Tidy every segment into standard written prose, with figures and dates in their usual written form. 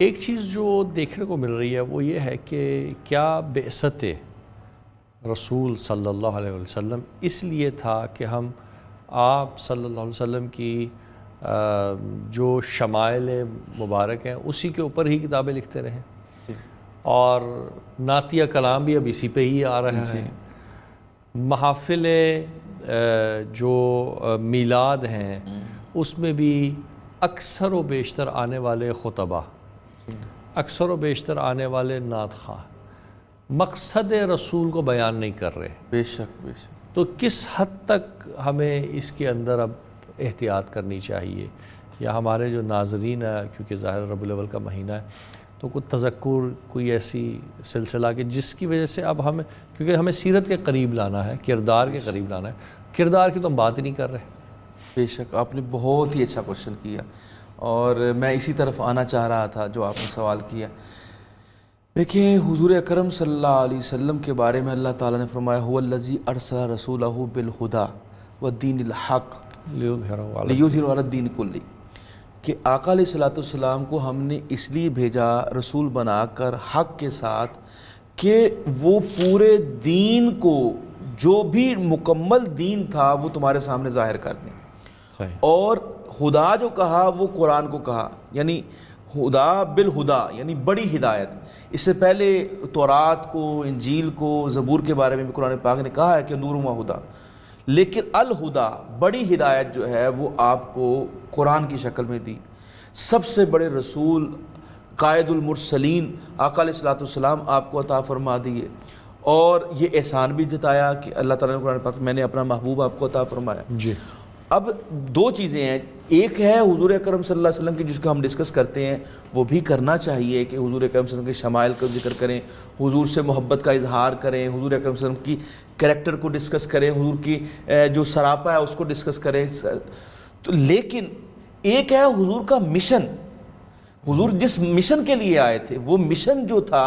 ایک چیز جو دیکھنے کو مل رہی ہے وہ یہ ہے کہ کیا بعثت رسول صلی اللہ علیہ وسلم اس لیے تھا کہ ہم آپ صلی اللہ علیہ وسلم کی جو شمائل مبارک ہیں اسی کے اوپر ہی کتابیں لکھتے رہیں، اور نعتیہ کلام بھی اب اسی پہ ہی آ رہا ہے، محافل جو میلاد ہیں اس میں بھی اکثر و بیشتر آنے والے خطبہ، اکثر و بیشتر آنے والے نعت خواں مقصد رسول کو بیان نہیں کر رہے۔ بے شک بے شک۔ تو کس حد تک ہمیں اس کے اندر اب احتیاط کرنی چاہیے، یا ہمارے جو ناظرین ہیں، کیونکہ ظاہر ربیع الاول کا مہینہ ہے، تو کوئی تذکر، کوئی ایسی سلسلہ کہ جس کی وجہ سے اب ہمیں، کیونکہ ہمیں سیرت کے قریب لانا ہے، کردار کے قریب لانا ہے، کردار کی تو ہم بات ہی نہیں کر رہے۔ بے شک، آپ نے بہت ہی اچھا کوشچن کیا، اور میں اسی طرف آنا چاہ رہا تھا جو آپ نے سوال کیا۔ دیکھیں، حضور اکرم صلی اللہ علیہ وسلم کے بارے میں اللہ تعالیٰ نے فرمایا هو الذی ارسل رسولہ بالہدی والدین الحق لیظہرہ علی الدین کلہ، کہ آقا علیہ السلام کو ہم نے اس لیے بھیجا رسول بنا کر حق کے ساتھ کہ وہ پورے دین کو، جو بھی مکمل دین تھا وہ تمہارے سامنے ظاہر کر دیں۔ اور خدا جو کہا وہ قرآن کو کہا، یعنی خدا بالہدا، یعنی بڑی ہدایت۔ اس سے پہلے تورات کو، انجیل کو، زبور کے بارے میں بھی قرآن پاک نے کہا ہے کہ نور و ہدا، لیکن الہدا، بڑی ہدایت جو ہے وہ آپ کو قرآن کی شکل میں دی۔ سب سے بڑے رسول، قائد المرسلین آقا علیہ السلام آپ کو عطا فرما دیے، اور یہ احسان بھی جتایا کہ اللہ تعالیٰ نے قرآن پاک میں نے اپنا محبوب آپ کو عطا فرمایا۔ جی، اب دو چیزیں ہیں، ایک ہے حضور اکرم صلی اللہ علیہ وسلم کی جس کو ہم ڈسکس کرتے ہیں، وہ بھی کرنا چاہیے کہ حضور اکرم صلی اللہ علیہ وسلم کے شمائل کا ذکر کریں، حضور سے محبت کا اظہار کریں، حضور اکرم صلی اللہ علیہ وسلم کی کریکٹر کو ڈسکس کریں، حضور کی جو سراپا ہے اس کو ڈسکس کریں۔ تو لیکن ایک ہے حضور کا مشن، حضور جس مشن کے لیے آئے تھے، وہ مشن جو تھا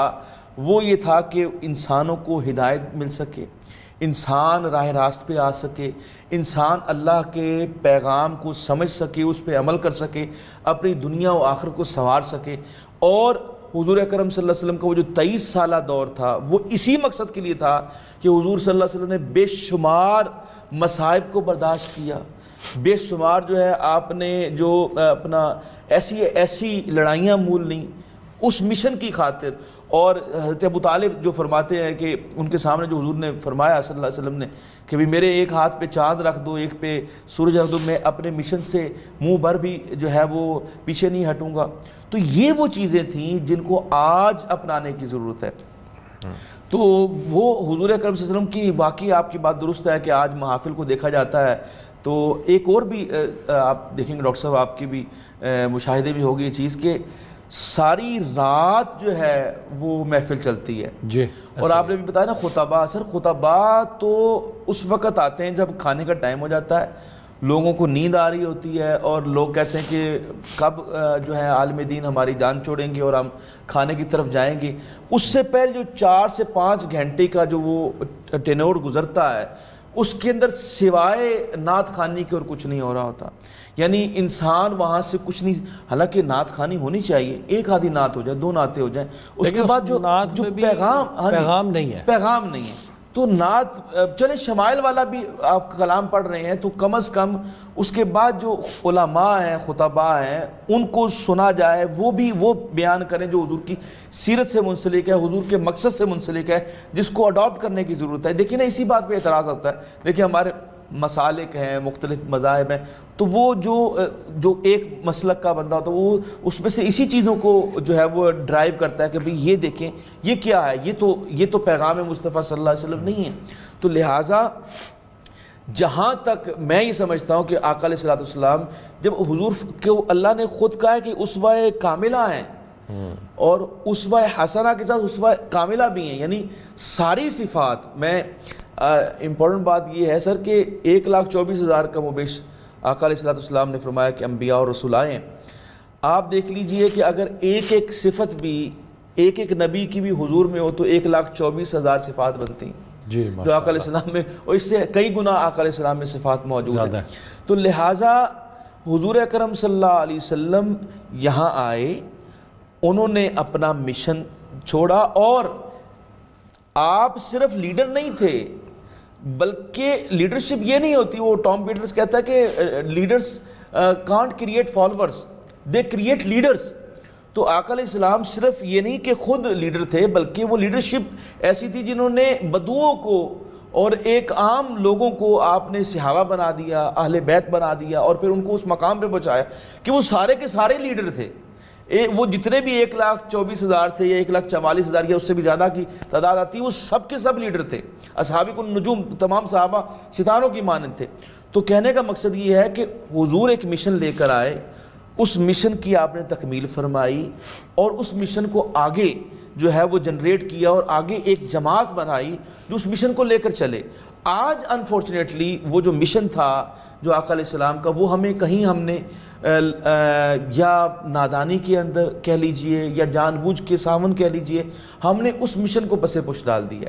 وہ یہ تھا کہ انسانوں کو ہدایت مل سکے، انسان راہ راست پہ آ سکے، انسان اللہ کے پیغام کو سمجھ سکے، اس پہ عمل کر سکے، اپنی دنیا و آخرت کو سنوار سکے۔ اور حضور اکرم صلی اللہ علیہ وسلم کا وہ جو 23 سالہ دور تھا وہ اسی مقصد کے لیے تھا کہ حضور صلی اللہ علیہ وسلم نے بے شمار مصائب کو برداشت کیا، بے شمار جو ہے آپ نے جو اپنا ایسی لڑائیاں مول لیں اس مشن کی خاطر۔ اور حضرت ابو طالب جو فرماتے ہیں کہ ان کے سامنے جو حضور نے فرمایا صلی اللہ علیہ وسلم نے کہ بھی میرے ایک ہاتھ پہ چاند رکھ دو، ایک پہ سورج رکھ دو، میں اپنے مشن سے منہ بھر بھی جو ہے وہ پیچھے نہیں ہٹوں گا۔ تو یہ وہ چیزیں تھیں جن کو آج اپنانے کی ضرورت ہے۔ تو وہ حضور اکرم صلی اللہ علیہ وسلم کی، باقی آپ کی بات درست ہے کہ آج محافل کو دیکھا جاتا ہے، تو ایک اور بھی آپ دیکھیں گے ڈاکٹر صاحب، آپ کی بھی مشاہدے میں ہوگی یہ چیز کہ ساری رات جو ہے وہ محفل چلتی ہے۔ جی، اور آپ نے بھی بتایا نا خطبہ، سر خطبہ تو اس وقت آتے ہیں جب کھانے کا ٹائم ہو جاتا ہے، لوگوں کو نیند آ رہی ہوتی ہے، اور لوگ کہتے ہیں کہ کب جو ہے عالم دین ہماری جان چھوڑیں گے اور ہم کھانے کی طرف جائیں گے۔ اس سے پہلے جو 4 سے 5 گھنٹے کا جو وہ ٹینور گزرتا ہے، اس کے اندر سوائے نعت خوانی کے اور کچھ نہیں ہو رہا ہوتا، یعنی انسان وہاں سے کچھ نہیں، حالانکہ نعت خوانی ہونی چاہیے، ایک آدھی نعت ہو جائے، 2 نعتیں ہو جائیں، اس کے بعد جو پیغام نہیں ہے، پیغام نہیں ہے۔ تو نعت چلے شمائل والا بھی آپ کلام پڑھ رہے ہیں تو کم از کم اس کے بعد جو علماء ہیں، خطباء ہیں، ان کو سنا جائے، وہ بھی وہ بیان کریں جو حضور کی سیرت سے منسلک ہے، حضور کے مقصد سے منسلک ہے، جس کو اڈاپٹ کرنے کی ضرورت ہے۔ دیکھیں نا، اسی بات پہ اعتراض ہوتا ہے، دیکھیں ہمارے مسالک ہیں، مختلف مذاہب ہیں، تو وہ جو ایک مسلک کا بندہ ہوتا ہے وہ اس میں سے اسی چیزوں کو جو ہے وہ ڈرائیو کرتا ہے کہ بھئی یہ دیکھیں یہ کیا ہے، یہ تو پیغام مصطفیٰ صلی اللہ علیہ وسلم نہیں ہے۔ تو لہٰذا جہاں تک میں یہ سمجھتا ہوں کہ آقا علیہ السلام، جب حضور کو اللہ نے خود کہا ہے کہ اسوہ کاملہ ہیں، اور اسوہ حسنہ کے ساتھ اسوہ کاملہ بھی ہیں، یعنی ساری صفات میں امپورٹنٹ بات یہ ہے سر کہ 1,24,000 کم و بیش آقا علیہ السلام نے فرمایا کہ انبیاء اور رسول آئے ہیں۔ آپ دیکھ لیجئے کہ اگر ایک صفت بھی ایک نبی کی بھی حضور میں ہو تو 1,24,000 صفات بنتی ہیں جی، جو آقا علیہ السلام میں، اور اس سے کئی گنا آقا علیہ السلام میں صفات موجود ہیں۔ تو لہٰذا حضور اکرم صلی اللہ علیہ وسلم یہاں آئے انہوں نے اپنا مشن چھوڑا، اور آپ صرف لیڈر نہیں تھے، بلکہ لیڈرشپ یہ نہیں ہوتی، وہ ٹام پیٹرز کہتا ہے کہ leaders can't create followers, they create leaders. تو آقا علیہ السلام صرف یہ نہیں کہ خود لیڈر تھے، بلکہ وہ لیڈرشپ ایسی تھی جنہوں نے بدوؤں کو اور ایک عام لوگوں کو آپ نے صحابہ بنا دیا، اہل بیت بنا دیا، اور پھر ان کو اس مقام پہ پہنچایا کہ وہ سارے کے سارے لیڈر تھے۔ وہ جتنے بھی 1,24,000 تھے یا 1,44,000 یا اس سے بھی زیادہ کی تعداد آتی، وہ سب کے سب لیڈر تھے، اصحاب النجوم، تمام صحابہ ستاروں کی مانند تھے۔ تو کہنے کا مقصد یہ ہے کہ حضور ایک مشن لے کر آئے، اس مشن کی آپ نے تکمیل فرمائی، اور اس مشن کو آگے جو ہے وہ جنریٹ کیا، اور آگے ایک جماعت بنائی جو اس مشن کو لے کر چلے۔ آج انفارچونیٹلی وہ جو مشن تھا جو آقا علیہ السلام کا، وہ ہمیں کہیں ہم نے یا نادانی کے اندر کہہ لیجئے یا جان بوجھ کے سامن کہہ لیجئے، ہم نے اس مشن کو پس پش ڈال دیا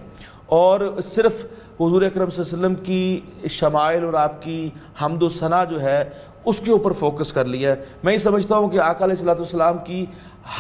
اور صرف حضور اکرم صلی اللہ علیہ وسلم کی شمائل اور آپ کی حمد و ثنا جو ہے اس کے اوپر فوکس کر لیا ہے۔ میں یہ سمجھتا ہوں کہ آقا علیہ السلام کی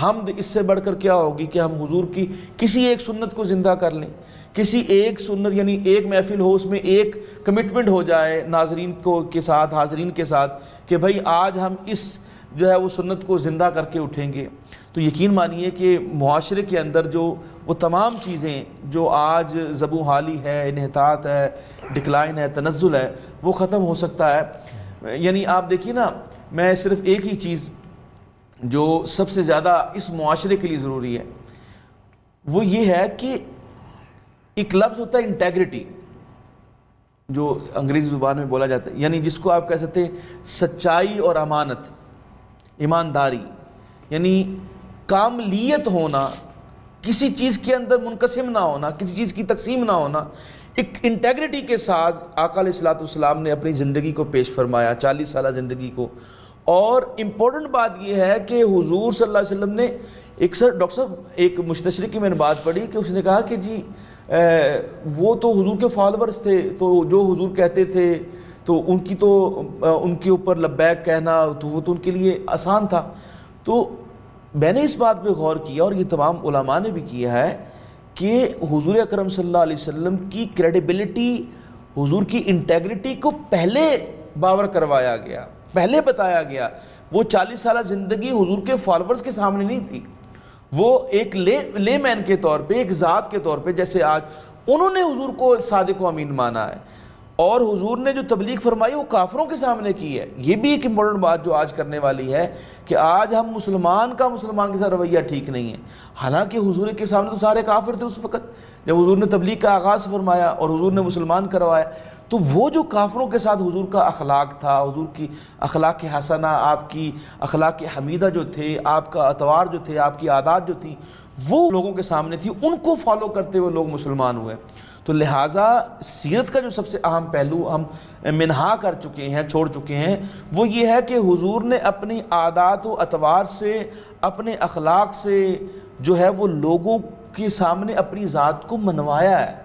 حمد اس سے بڑھ کر کیا ہوگی کہ ہم حضور کی کسی ایک سنت کو زندہ کر لیں، کسی ایک سنت یعنی ایک محفل ہو، اس میں ایک کمٹمنٹ ہو جائے ناظرین کو کے ساتھ، حاضرین کے ساتھ، کہ بھائی آج ہم اس جو ہے وہ سنت کو زندہ کر کے اٹھیں گے۔ تو یقین مانیے کہ معاشرے کے اندر جو وہ تمام چیزیں جو آج زبوں حالی ہے، انحطاط ہے، ڈکلائن ہے، تنزل ہے، وہ ختم ہو سکتا ہے۔ یعنی آپ دیکھیے نا، میں صرف ایک ہی چیز جو سب سے زیادہ اس معاشرے کے لیے ضروری ہے وہ یہ ہے کہ ایک لفظ ہوتا ہے انٹیگریٹی، جو انگریزی زبان میں بولا جاتا ہے، یعنی جس کو آپ کہہ سکتے ہیں سچائی اور امانت، ایمانداری، یعنی کاملیت ہونا، کسی چیز کے اندر منقسم نہ ہونا، کسی چیز کی تقسیم نہ ہونا۔ ایک انٹیگریٹی کے ساتھ آقا علیہ السلام نے اپنی زندگی کو پیش فرمایا، 40 سالہ زندگی کو۔ اور امپورٹنٹ بات یہ ہے کہ حضور صلی اللہ علیہ وسلم نے ڈاکٹر صاحب ایک مستشرق کی میں نے بات پڑھی کہ اس نے کہا کہ جی وہ تو حضور کے فالورز تھے، تو جو حضور کہتے تھے تو ان کے اوپر لبیک کہنا تو وہ تو ان کے لیے آسان تھا۔ تو میں نے اس بات پہ غور کیا، اور یہ تمام علماء نے بھی کیا ہے، کہ حضور اکرم صلی اللہ علیہ وسلم کی کریڈیبلٹی، حضور کی انٹیگریٹی کو پہلے باور کروایا گیا، پہلے بتایا گیا۔ وہ 40 سالہ زندگی حضور کے فالورز کے سامنے نہیں تھی، وہ ایک لے مین کے طور پہ، ایک ذات کے طور پہ، جیسے آج انہوں نے حضور کو صادق و امین مانا ہے، اور حضور نے جو تبلیغ فرمائی وہ کافروں کے سامنے کی ہے۔ یہ بھی ایک امپورٹنٹ بات جو آج کرنے والی ہے کہ آج ہم مسلمان کے ساتھ رویہ ٹھیک نہیں ہے، حالانکہ حضور کے سامنے تو سارے کافر تھے اس وقت جب حضور نے تبلیغ کا آغاز فرمایا اور حضور نے مسلمان کروایا۔ تو وہ جو کافروں کے ساتھ حضور کا اخلاق تھا، حضور کی اخلاق حسنہ، آپ کی اخلاق حمیدہ جو تھے، آپ کا اطوار جو تھے، آپ کی عادات جو تھیں، وہ لوگوں کے سامنے تھی، ان کو فالو کرتے ہوئے لوگ مسلمان ہوئے۔ تو لہٰذا سیرت کا جو سب سے اہم پہلو ہم منہا کر چکے ہیں، چھوڑ چکے ہیں، وہ یہ ہے کہ حضور نے اپنی عادات و اطوار سے، اپنے اخلاق سے جو ہے وہ لوگوں کے سامنے اپنی ذات کو منوایا ہے۔